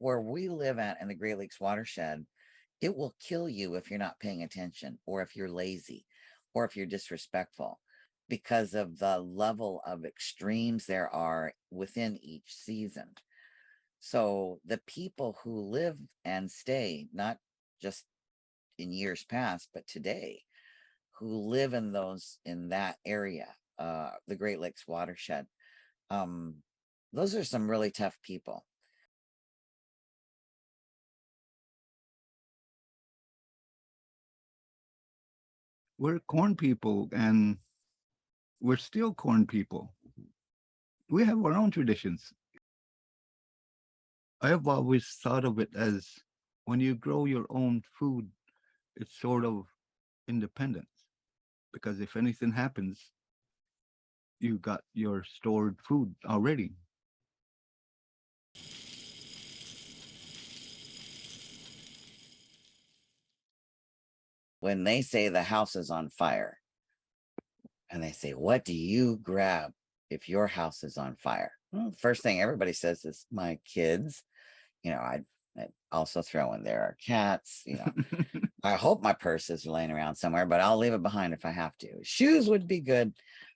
where we live at in the Great Lakes watershed, it will kill you if you're not paying attention, or if you're lazy, or if you're disrespectful, because of the level of extremes there are within each season. So the people who live and stay, not just in years past, but today, who live in that area, the Great Lakes watershed, um, those are some really tough people. We're corn people, and we're still corn people. We have our own traditions. I have always thought of it as when you grow your own food, it's sort of independence. Because if anything happens, you got your stored food already. When they say the house is on fire, and they say, "What do you grab if your house is on fire?" Well, first thing everybody says is my kids. I'd also throw in there are cats. I hope my purse is laying around somewhere, but I'll leave it behind if I have to. Shoes would be good,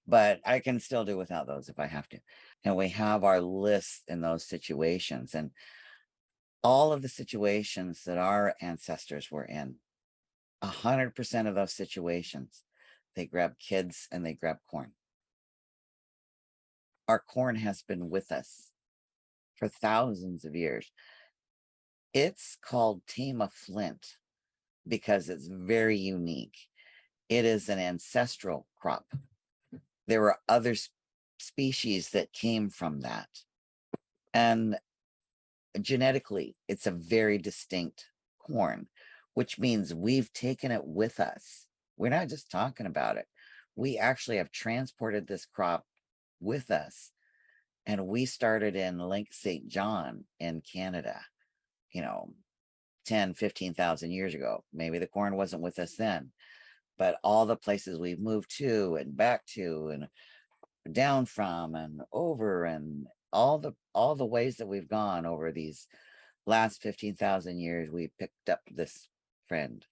but I can still do without those if I have to. And we have our lists in those situations, and all of the situations that our ancestors were in, 100% of those situations, they grab kids and they grab corn. Our corn has been with us for thousands of years. It's called Tama Flint because it's very unique. It is an ancestral crop. There were other species that came from that. And genetically, it's a very distinct corn, which means we've taken it with us. We're not just talking about it. We actually have transported this crop with us. And we started in Lake St. John in Canada, you know, 10, 15,000 years ago. Maybe the corn wasn't with us then, but all the places we've moved to and back to and down from and over, and all the ways that we've gone over these last 15,000 years, we picked up this friend,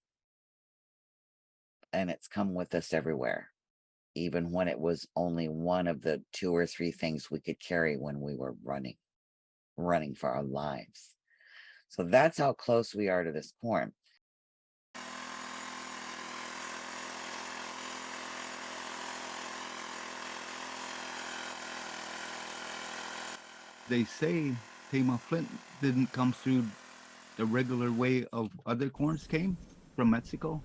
and it's come with us everywhere, even when it was only one of the 2 or 3 things we could carry when we were running for our lives. So that's how close we are to this corn. They say Tama Flint didn't come through the regular way of other corns came from Mexico,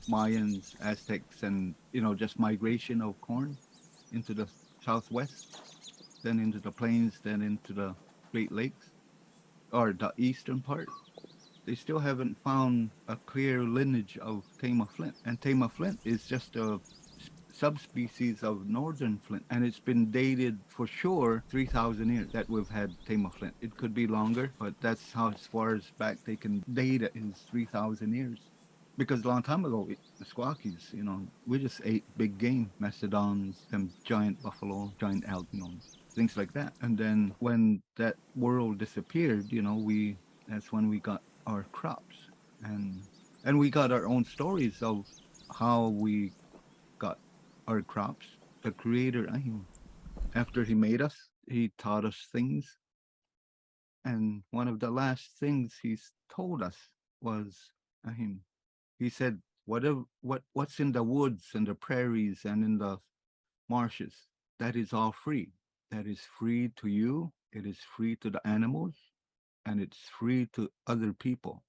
Mayans, Aztecs, and, just migration of corn into the southwest, then into the plains, then into the Great Lakes, or the eastern part. They still haven't found a clear lineage of Tama Flint. And Tama Flint is just a subspecies of northern flint, and it's been dated for sure 3,000 years that we've had Tama Flint. It could be longer, but that's how as far as back they can date it is 3,000 years. Because a long time ago, Meskwakis, we just ate big game, mastodons, them giant buffalo, giant elk, things like that. And then when that world disappeared, that's when we got our crops, and we got our own stories of how we got our crops. The Creator, after He made us, He taught us things. And one of the last things He's told us was, He said, what's in the woods and the prairies and in the marshes, that is all free. That is free to you. It is free to the animals, and it's free to other people.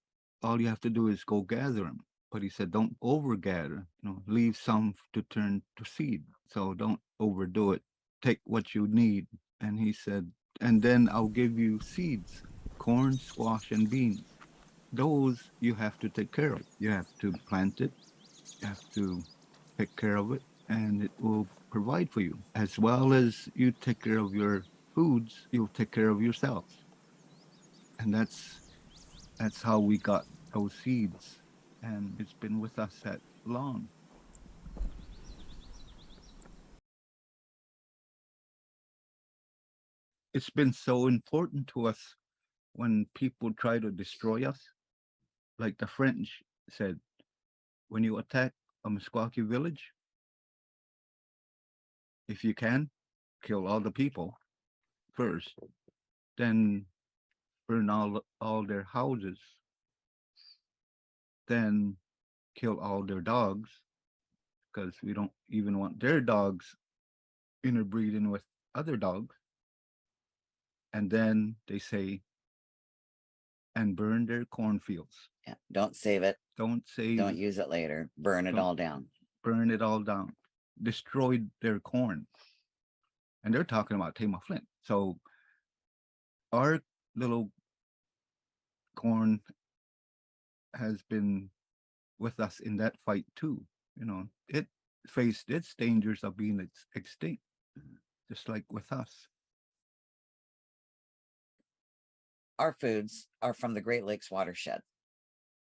All you have to do is go gather them. But he said, don't overgather, leave some to turn to seed. So don't overdo it. Take what you need. And he said, and then I'll give you seeds, corn, squash, and beans. Those you have to take care of. You have to plant it, you have to take care of it, and it will provide for you. As well as you take care of your foods, you'll take care of yourselves. And that's how we got those seeds. And it's been with us that long. It's been so important to us when people try to destroy us, like the French said, when you attack a Meskwaki village, if you can, kill all the people first, then burn all their houses, then kill all their dogs, because we don't even want their dogs interbreeding with other dogs. And then they say, and burn their cornfields. Yeah. Don't save it. Don't save Don't it. use it later. Burn it Don't all down. burn it all down. Destroyed their corn. And they're talking about Tama Flint. So our little corn has been with us in that fight too. You know, it faced its dangers of being extinct, just like with us. Our foods are from the Great Lakes watershed.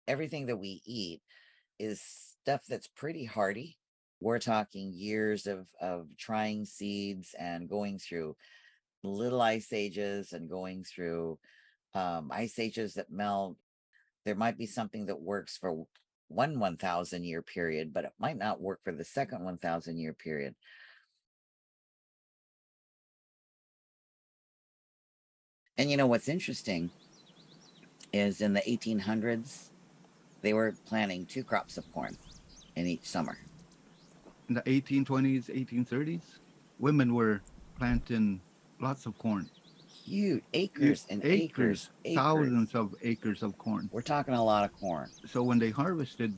Everything that we eat is stuff that's pretty hardy. We're talking years of trying seeds and going through little ice ages and going through ice ages that melt. There might be something that works for one 1,000 year period, but it might not work for the second 1,000 year period. And you know what's interesting is in the 1800s, they were planting 2 crops of corn in each summer. In the 1820s, 1830s, women were planting lots of corn. Huge acres and acres, thousands of acres of corn. We're talking a lot of corn. So when they harvested,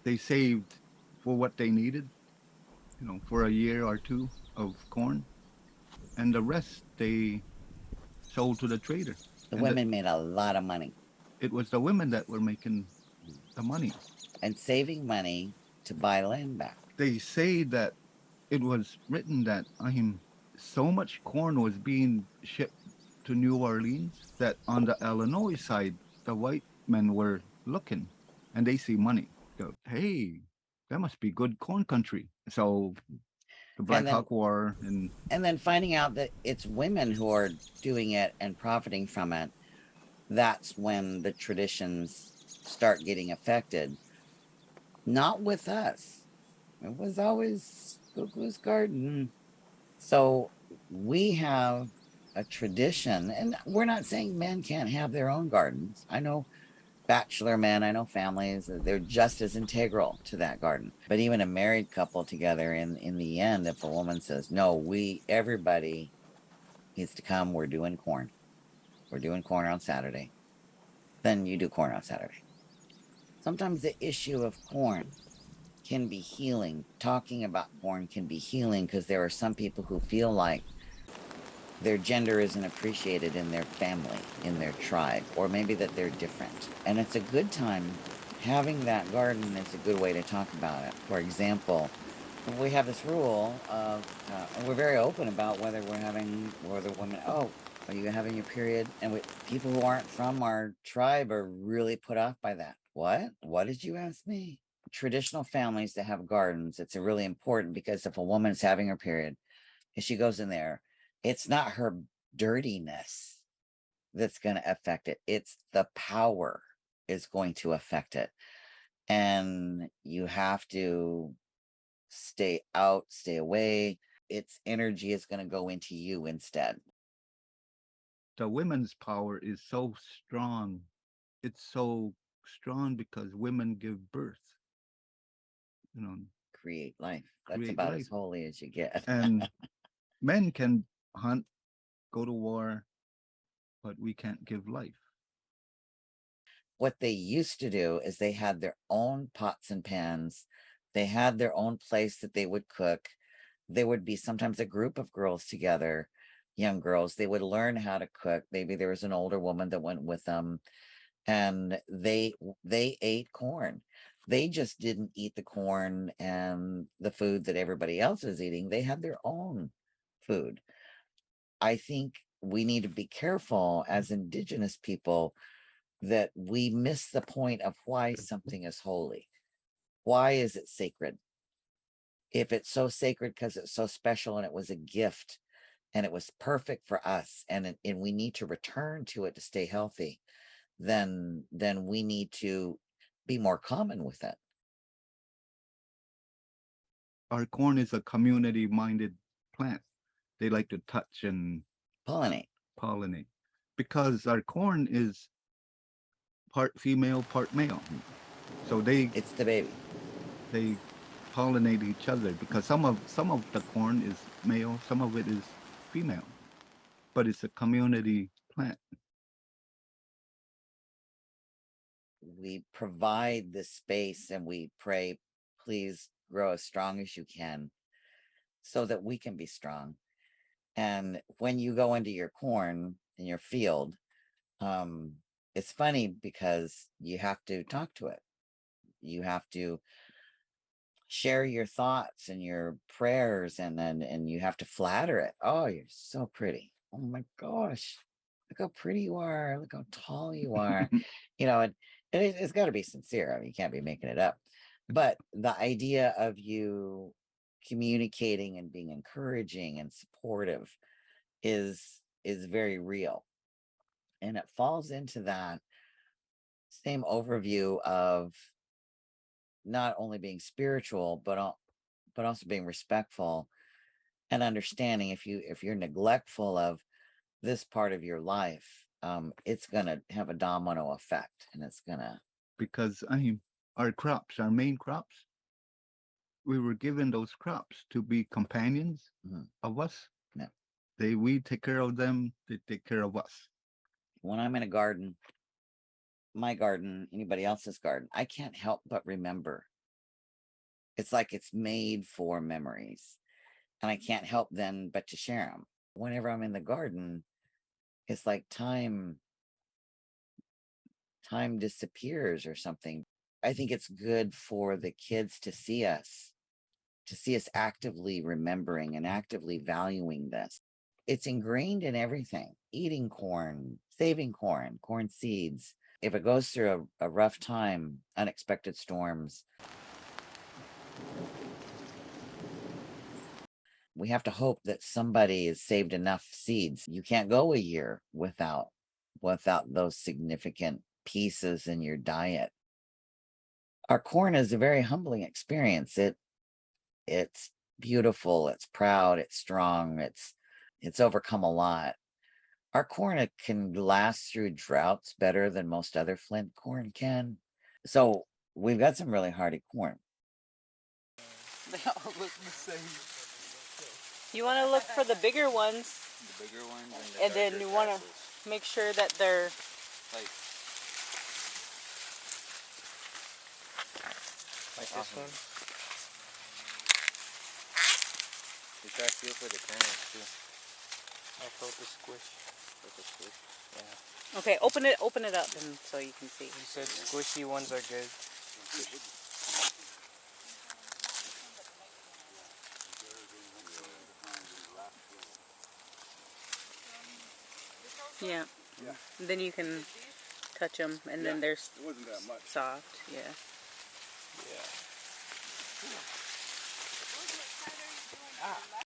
they saved for what they needed, you know, for a year or two of corn, and the rest they sold to the trader. The women made a lot of money. It was the women that were making the money and saving money to buy land back. They say that it was written that so much corn was being shipped to New Orleans that on the Illinois side, the white men were looking and they see money. Go, hey, that must be good corn country. So the Black Hawk War and then finding out that it's women who are doing it and profiting from it, that's when the traditions start getting affected. Not with us. It was always Cuckoo's Garden. So we have a tradition, and we're not saying men can't have their own gardens. I know bachelor men, I know families, they're just as integral to that garden. But even a married couple together, in the end, if a woman says, no, everybody needs to come, we're doing corn. We're doing corn on Saturday. Then you do corn on Saturday. Sometimes the issue of corn can be healing. Talking about corn can be healing because there are some people who feel like their gender isn't appreciated in their family, in their tribe, or maybe that they're different. And it's a good time. Having that garden is a good way to talk about it. For example, we have this rule of, and we're very open about whether women, oh, are you having your period? And people who aren't from our tribe are really put off by that. What? What did you ask me? Traditional families that have gardens, it's really important because if a woman's having her period, if she goes in there, it's not her dirtiness that's going to affect it. It's the power is going to affect it. And you have to stay out, stay away. Its energy is going to go into you instead. The women's power is so strong. It's so strong because women give birth. You know, create life. That's about life. As holy as you get. And men can hunt, go to war, but we can't give life. What they used to do is they had their own pots and pans. They had their own place that they would cook. There would be sometimes a group of girls together, young girls. They would learn how to cook. Maybe there was an older woman that went with them, and they ate corn. They just didn't eat the corn and the food that everybody else is eating. They had their own food. I think we need to be careful as Indigenous people that we miss the point of why something is holy. Why is it sacred? If it's so sacred because it's so special and it was a gift and it was perfect for us, and we need to return to it to stay healthy, then we need to be more common with it. Our corn is a community-minded plant. They like to touch and Pollinate. pollinate because our corn is part female, part male. So It's the baby. they pollinate each other because some of the corn is male, some of it is female, but it's a community plant. We provide the space and we pray, please grow as strong as you can so that we can be strong. And when you go into your corn in your field, um, it's funny because you have to talk to it. You have to share your thoughts and your prayers, and you have to flatter it. Oh, you're so pretty. Oh my gosh. Look how pretty you are. Look how tall you are. It's got to be sincere. I mean, you can't be making it up. But the idea of you communicating and being encouraging and supportive is very real. And it falls into that same overview of not only being spiritual, but also being respectful and understanding. If you're neglectful of this part of your life, it's gonna have a domino effect, and it's gonna. Because I mean, our crops, our main crops, we were given those crops to be companions Mhm. of us. Yeah. We take care of them, they take care of us. When I'm in a garden, my garden, anybody else's garden, I can't help but remember. It's like it's made for memories, and I can't help then but to share them. Whenever I'm in the garden, it's like time disappears or something. I think it's good for the kids to see us actively remembering and actively valuing this. It's ingrained in everything: eating corn, saving corn, corn seeds. If it goes through a rough time, unexpected storms, we have to hope that somebody has saved enough seeds. You can't go a year without those significant pieces in your diet. Our corn is a very humbling experience. It's beautiful, it's proud, it's strong, it's overcome a lot. Our corn, it can last through droughts better than most other Flint corn can. So we've got some really hardy corn. They all look the same. You want to look for the bigger ones, The bigger ones and then you want to make sure that they're like this one. You try to feel for the kernels too. I felt the squish. Felt the squish. Yeah. okay. Open it up, and so you can see. You said squishy ones are good. Yeah. And then you can touch them, and then they're soft. Yeah.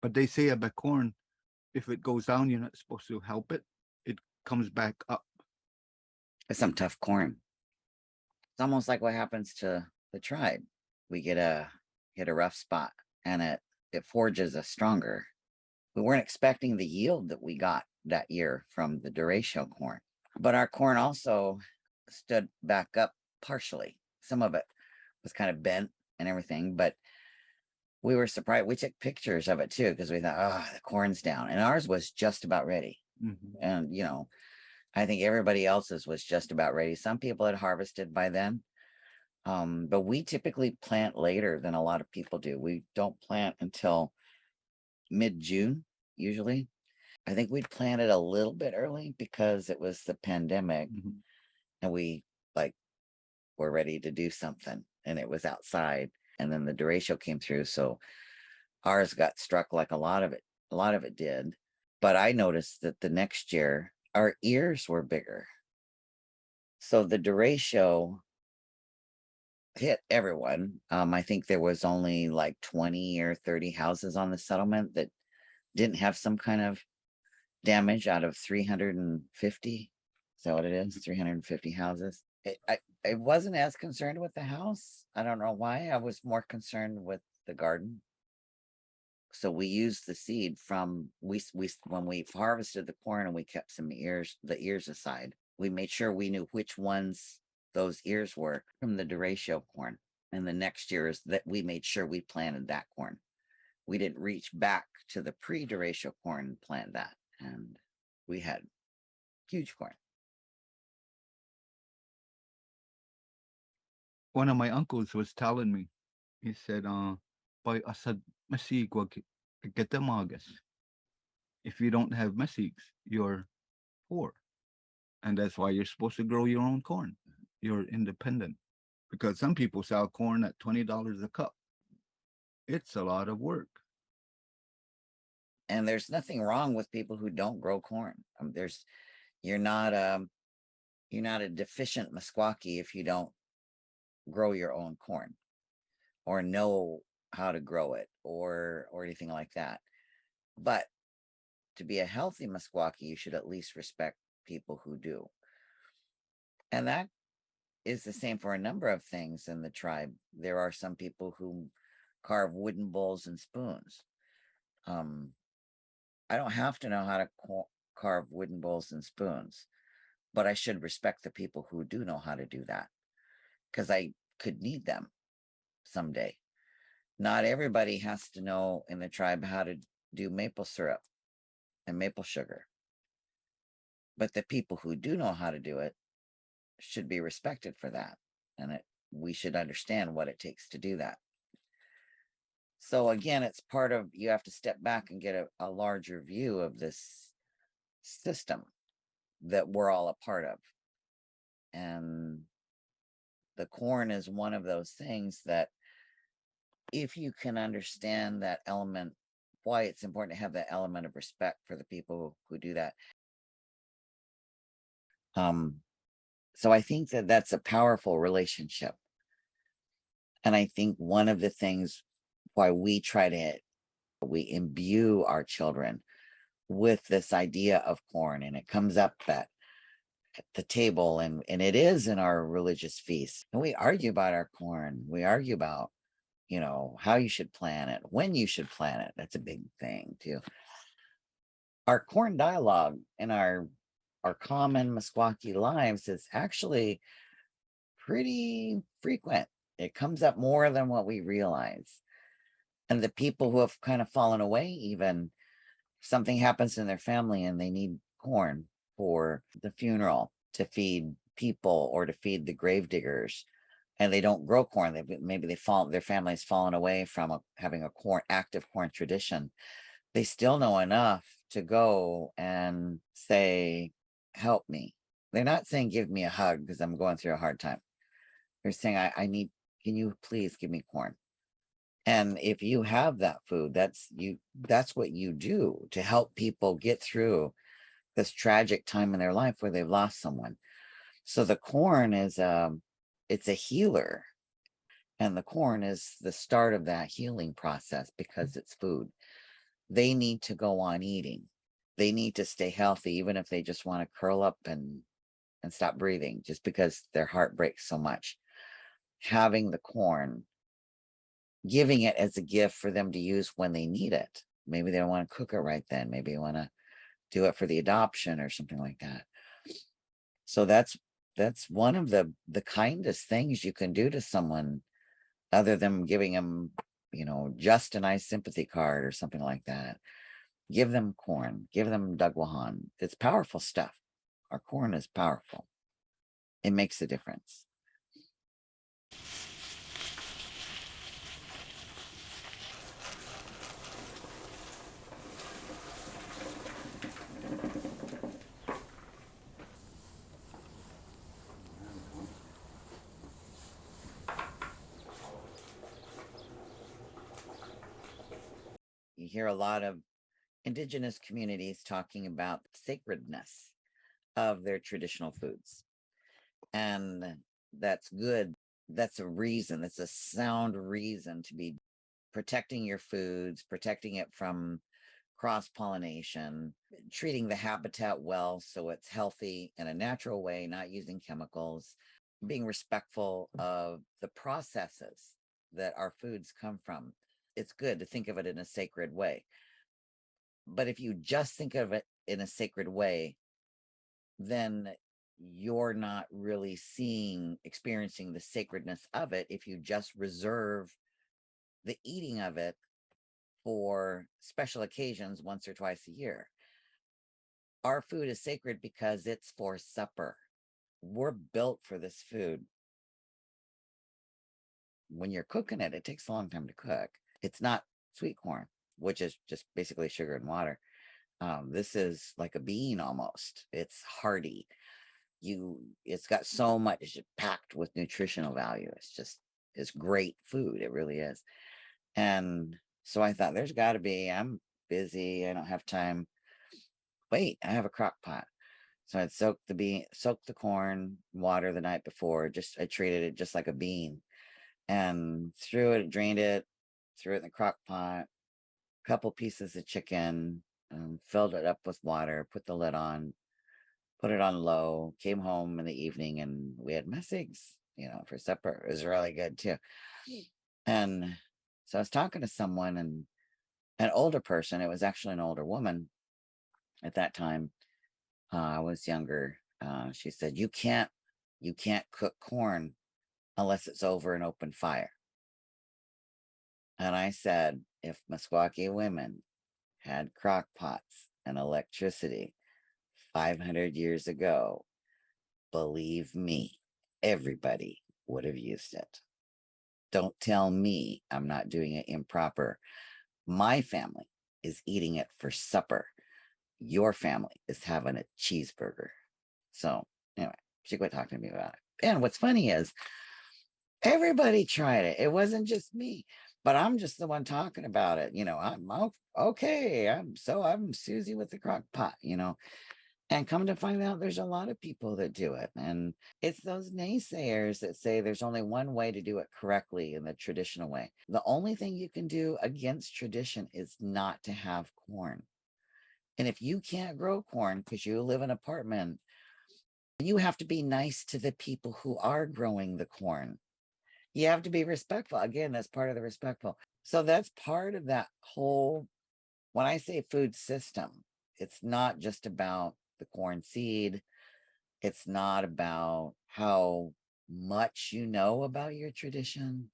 But they say about corn, if it goes down, you're not supposed to help it. It comes back up. It's some tough corn. It's almost like what happens to the tribe. We hit a rough spot, and it forges us stronger. We weren't expecting the yield that we got that year from the derecho corn, but our corn also stood back up partially. Some of it was kind of bent and everything, but we were surprised. We took pictures of it too because we thought, oh, the corn's down, and ours was just about ready. Mhm. And I think everybody else's was just about ready. Some people had harvested by then. But we typically plant later than a lot of people do. We don't plant until mid-June, usually. I think we planted a little bit early because it was the pandemic, Mhm. and we like were ready to do something, and it was outside. And then the derecho came through, so ours got struck like a lot of it did. But I noticed that the next year our ears were bigger. So the derecho hit everyone. I think there was only like 20 or 30 houses on the settlement didn't have some kind of damage out of 350. Is that what it is? 350 houses. I wasn't as concerned with the house. I don't know why. I was more concerned with the garden. So we used the seed from we when we harvested the corn and we kept some the ears aside. We made sure we knew which ones those ears were from the derecho corn. And the next year is that we made sure we planted that corn. We didn't reach back to the pre-derecho corn and plant that. And we had huge corn. One of my uncles was telling me, he said, by asad masig wag kitamagas. If you don't have mesigs, you're poor. And that's why you're supposed to grow your own corn. You're independent. Because some people sell corn at $20 a cup. It's a lot of work. And there's nothing wrong with people who don't grow corn. You're not a deficient Meskwaki if you don't grow your own corn or know how to grow it or anything like that. But to be a healthy Meskwaki, you should at least respect people who do. And that is the same for a number of things in the tribe. There are some people who carve wooden bowls and spoons. I don't have to know how to carve wooden bowls and spoons, but I should respect the people who do know how to do that because I could need them someday. Not everybody has to know in the tribe how to do maple syrup and maple sugar, but the people who do know how to do it should be respected for that. And we should understand what it takes to do that. So again, it's part of, you have to step back and get a larger view of this system that we're all a part of. And the corn is one of those things that if you can understand that element, why it's important to have that element of respect for the people who do that. So I think that that's a powerful relationship. And I think one of the things why we imbue our children with this idea of corn, and it comes up at the table and it is in our religious feasts. And we argue about our corn. We argue about, how you should plant it, when you should plant it. That's a big thing too. Our corn dialogue in our common Meskwaki lives is actually pretty frequent. It comes up more than what we realize. And the people who have kind of fallen away, even something happens in their family and they need corn for the funeral to feed people or to feed the grave diggers, and they don't grow corn. Their family's fallen away from having a active corn tradition. They still know enough to go and say, help me. They're not saying, give me a hug because I'm going through a hard time. They're saying, can you please give me corn? And if you have that food, that's what you do to help people get through this tragic time in their life where they've lost someone. So the corn is it's a healer, and the corn is the start of that healing process because it's food. They need to go on eating. They need to stay healthy, even if they just want to curl up and stop breathing, just because their heart breaks so much. Having the corn, giving it as a gift for them to use when they need it. Maybe they don't want to cook it right then. Maybe they want to do it for the adoption or something like that. So that's one of the kindest things you can do to someone, other than giving them, just a nice sympathy card or something like that. Give them corn, give them dagwahan. It's powerful stuff. Our corn is powerful. It makes a difference. You hear a lot of indigenous communities talking about sacredness of their traditional foods. And that's good. That's a reason. That's a sound reason to be protecting your foods, protecting it from cross-pollination, treating the habitat well so it's healthy in a natural way, not using chemicals, being respectful of the processes that our foods come from. It's good to think of it in a sacred way. But if you just think of it in a sacred way, then you're not really experiencing the sacredness of it if you just reserve the eating of it for special occasions once or twice a year. Our food is sacred because it's for supper. We're built for this food. When you're cooking it, it takes a long time to cook. It's not sweet corn, which is just basically sugar and water. This is like a bean almost. It's hearty. It's got so much packed with nutritional value. It's great food. It really is. And so I thought I'm busy. I don't have time. Wait, I have a crock pot. So I'd soaked the corn, water the night before. I treated it just like a bean and drained it, threw it in the crock pot, couple pieces of chicken, filled it up with water, put the lid on, put it on low, came home in the evening, and we had mess eggs, for supper. It was really good too. And so I was talking to someone, and an older person, it was actually an older woman at that time. I was younger. She said, you can't cook corn unless it's over an open fire. And I said, if Meskwaki women had crock pots and electricity 500 years ago, believe me, everybody would have used it. Don't tell me I'm not doing it improper. My family is eating it for supper. Your family is having a cheeseburger. So anyway, she quit talking to me about it. And what's funny is everybody tried it. It wasn't just me, but I'm just the one talking about it. I'm okay. I'm Susie with the crock pot, and come to find out there's a lot of people that do it. And it's those naysayers that say there's only one way to do it correctly in the traditional way. The only thing you can do against tradition is not to have corn. And if you can't grow corn because you live in an apartment, you have to be nice to the people who are growing the corn. You have to be respectful. Again, that's part of the respectful. So that's part of that whole, when I say food system, it's not just about the corn seed. It's not about how much you know about your tradition.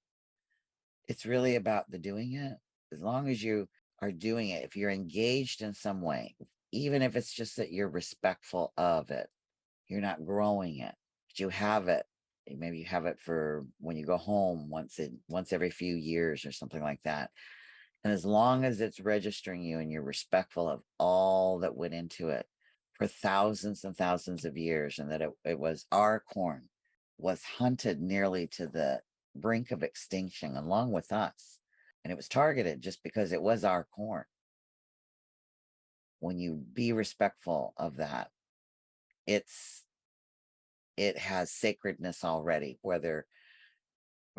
It's really about the doing it. As long as you are doing it, if you're engaged in some way, even if it's just that you're respectful of it, you're not growing it, but you have it. Maybe you have it for when you go home once every few years or something like that. And as long as it's registering you and you're respectful of all that went into it for thousands and thousands of years, and that it was our corn was hunted nearly to the brink of extinction along with us. And it was targeted just because it was our corn. When you be respectful of that, it has sacredness already, whether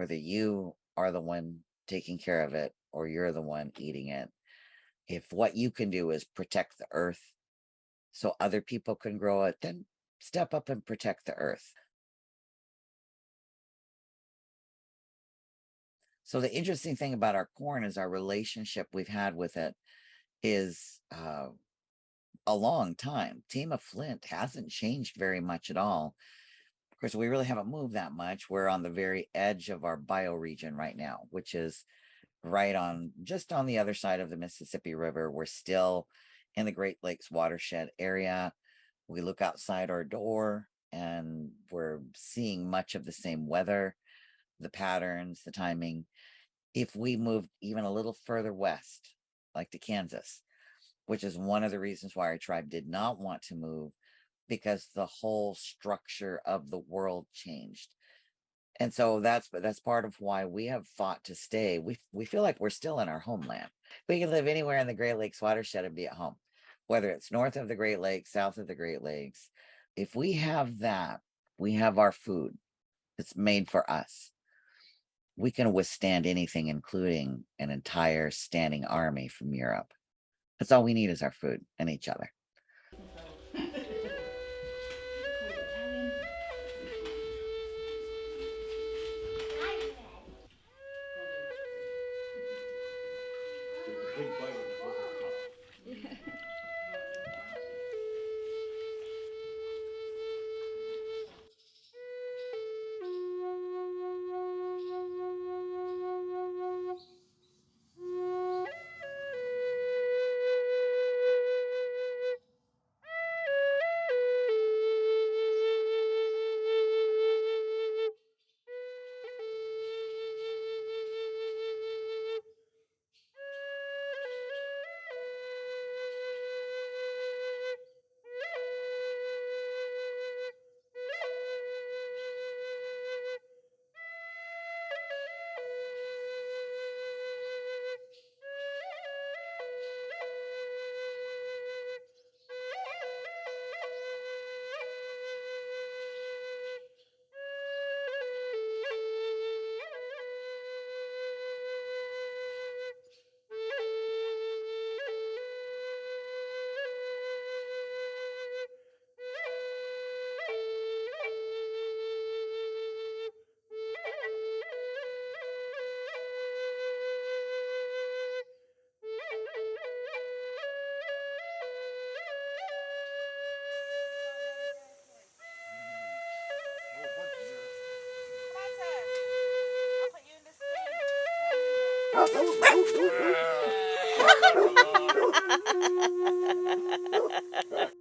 you are the one taking care of it or you're the one eating it. If what you can do is protect the earth so other people can grow it, then step up and protect the earth. So the interesting thing about our corn is our relationship we've had with it is a long time. Tama Flint hasn't changed very much at all. Of course, we really haven't moved that much. We're on the very edge of our bioregion right now, which is just on the other side of the Mississippi River. We're still in the Great Lakes watershed area. We look outside our door and we're seeing much of the same weather, the patterns, the timing. If we moved even a little further west, like to Kansas, which is one of the reasons why our tribe did not want to move, because the whole structure of the world changed. And so that's part of why we have fought to stay. We feel like we're still in our homeland. We can live anywhere in the Great Lakes watershed and be at home, whether it's north of the Great Lakes, south of the Great Lakes. If we have that, we have our food that's made for us. We can withstand anything, including an entire standing army from Europe. That's all we need is our food and each other. Ha ha ha ha ha!